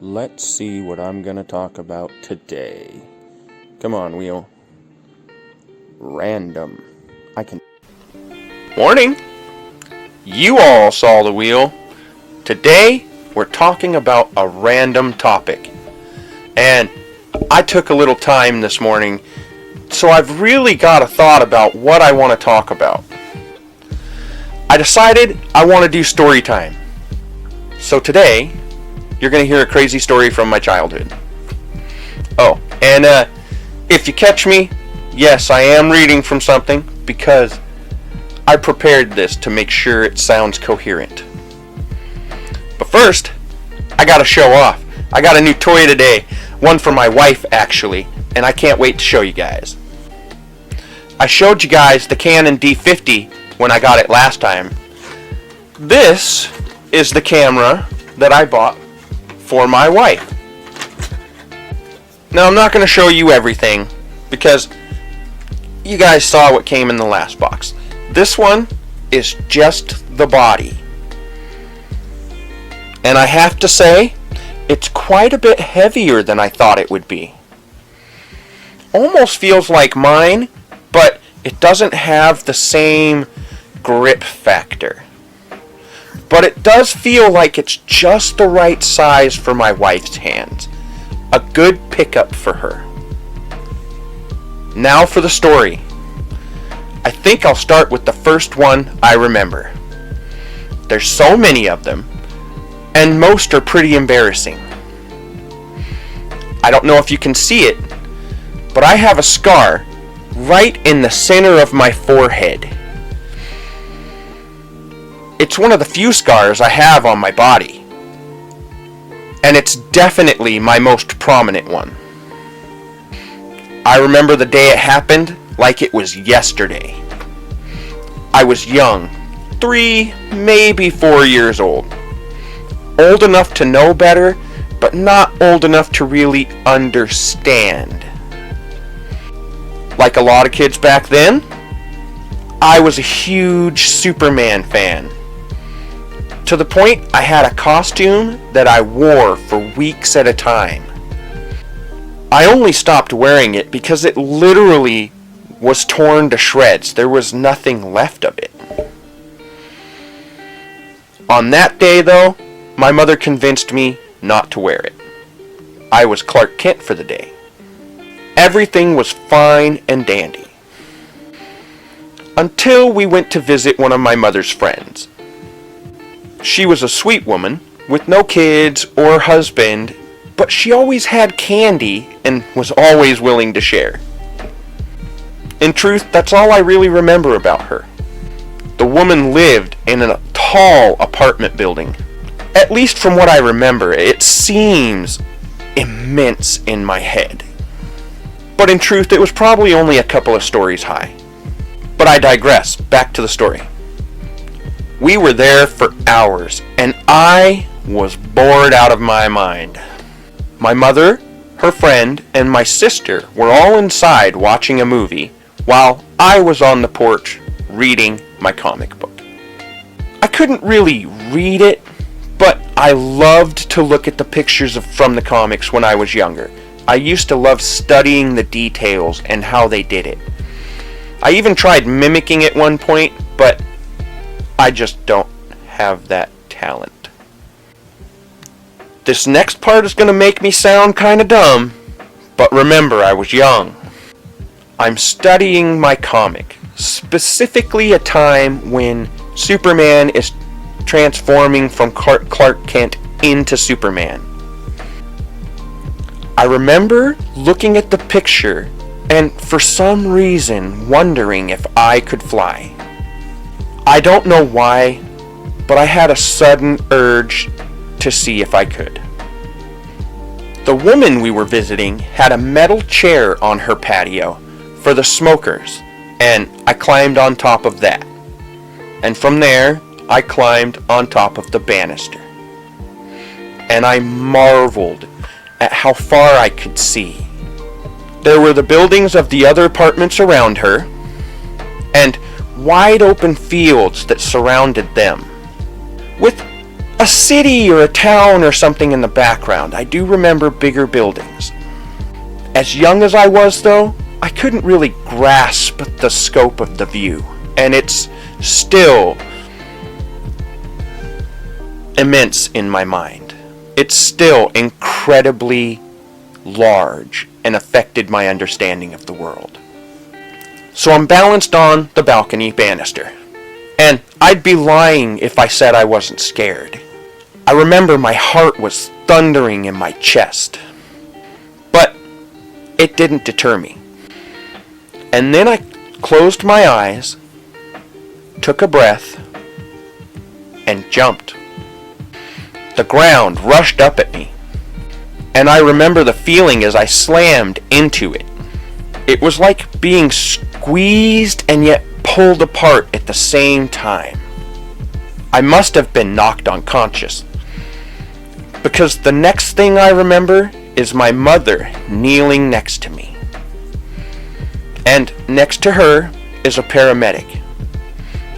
Let's see what I'm going to talk about today. Come on, wheel. Random. I can... Morning! You all saw the wheel. Today, we're talking about a random topic. And I took a little time this morning, so I've really got a thought about what I want to talk about. I decided I want to do story time. So today, you're going to hear a crazy story from my childhood. Oh, and if you catch me, yes, I am reading from something because I prepared this to make sure it sounds coherent. But first, I got to show off. I got a new toy today, one for my wife actually, and I can't wait to show you guys. I showed you guys the Canon M50 when I got it last time. This is the camera that I bought for my wife. Now I'm not going to show you everything because you guys saw what came in the last box. This one is just the body. And I have to say, it's quite a bit heavier than I thought it would be. Almost feels like mine, but it doesn't have the same grip factor. But it does feel like it's just the right size for my wife's hands. A good pickup for her. Now for the story. I think I'll start with the first one I remember. There's so many of them, and most are pretty embarrassing. I don't know if you can see it, but I have a scar right in the center of my forehead. It's one of the few scars I have on my body, and it's definitely my most prominent one. I remember the day it happened like it was yesterday. I was young, 3, maybe 4 years old. Old enough to know better, but not old enough to really understand. Like a lot of kids back then, I was a huge Superman fan. To the point I had a costume that I wore for weeks at a time. I only stopped wearing it because it literally was torn to shreds. There was nothing left of it. On that day though, my mother convinced me not to wear it. I was Clark Kent for the day. Everything was fine and dandy. Until we went to visit one of my mother's friends. She was a sweet woman with no kids or husband, but she always had candy and was always willing to share. In truth, that's all I really remember about her. The woman lived in a tall apartment building. At least from what I remember, it seems immense in my head. But in truth, it was probably only a couple of stories high. But I digress. Back to the story. We were there for hours, and I was bored out of my mind. My mother, her friend, and my sister were all inside watching a movie, while I was on the porch reading my comic book. I couldn't really read it, but I loved to look at the pictures from the comics when I was younger. I used to love studying the details and how they did it. I even tried mimicking at one point, but I just don't have that talent. This next part is going to make me sound kind of dumb, but remember, I was young. I'm studying my comic, specifically a time when Superman is transforming from Clark Kent into Superman. I remember looking at the picture and for some reason wondering if I could fly. I don't know why, but I had a sudden urge to see if I could. The woman we were visiting had a metal chair on her patio for the smokers, and I climbed on top of that. And from there, I climbed on top of the banister. And I marveled at how far I could see. There were the buildings of the other apartments around her, and wide open fields that surrounded them, with a city or a town or something in the background. I do remember bigger buildings. As young as I was, though, I couldn't really grasp the scope of the view, and it's still immense in my mind. It's still incredibly large and affected my understanding of the world. So I'm balanced on the balcony banister, and I'd be lying if I said I wasn't scared. I remember my heart was thundering in my chest, but it didn't deter me. And then I closed my eyes, took a breath, and jumped. The ground rushed up at me, and I remember the feeling as I slammed into it. It was like being squeezed and yet pulled apart at the same time. I must have been knocked unconscious, because the next thing I remember is my mother kneeling next to me. And next to her is a paramedic,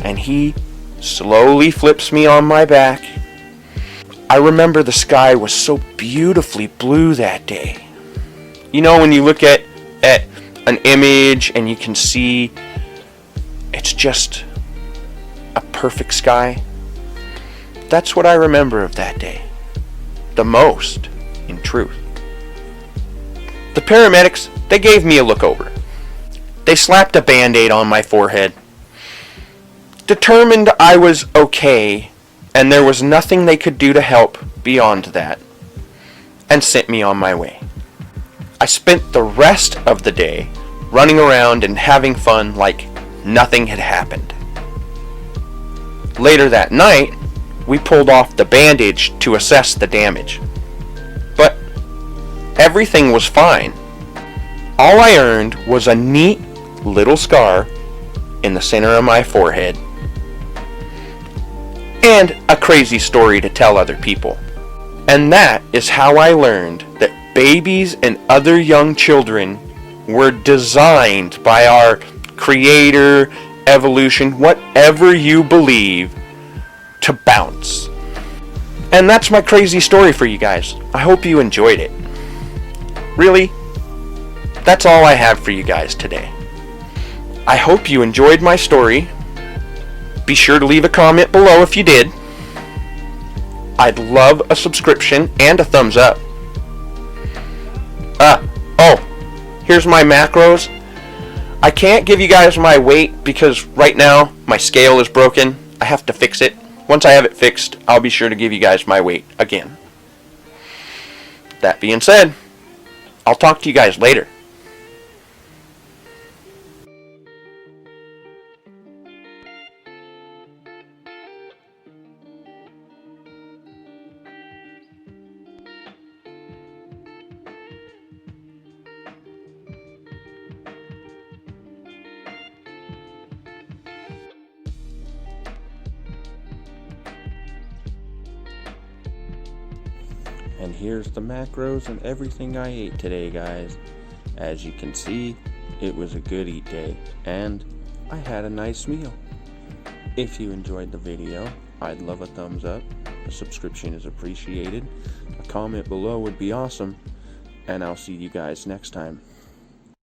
and he slowly flips me on my back. I remember the sky was so beautifully blue that day. You know, when you look at an image and you can see it's just a perfect sky? That's what I remember of that day. The most, in truth. The paramedics, they gave me a look over. They slapped a Band-Aid on my forehead, determined I was okay, and there was nothing they could do to help beyond that, and sent me on my way. I spent the rest of the day running around and having fun like nothing had happened. Later that night, we pulled off the bandage to assess the damage. But everything was fine. All I earned was a neat little scar in the center of my forehead, and a crazy story to tell other people. And that is how I learned that babies and other young children were designed by our creator, evolution, whatever you believe, to bounce. And that's my crazy story for you guys. I hope you enjoyed it. Really, that's all I have for you guys today. I hope you enjoyed my story. Be sure to leave a comment below if you did. I'd love a subscription and a thumbs up. Here's my macros. I can't give you guys my weight because right now my scale is broken. I have to fix it. Once I have it fixed, I'll be sure to give you guys my weight again. That being said, I'll talk to you guys later. And here's the macros and everything I ate today, guys. As you can see, it was a good eat day, and I had a nice meal. If you enjoyed the video, I'd love a thumbs up. A subscription is appreciated. A comment below would be awesome, and I'll see you guys next time.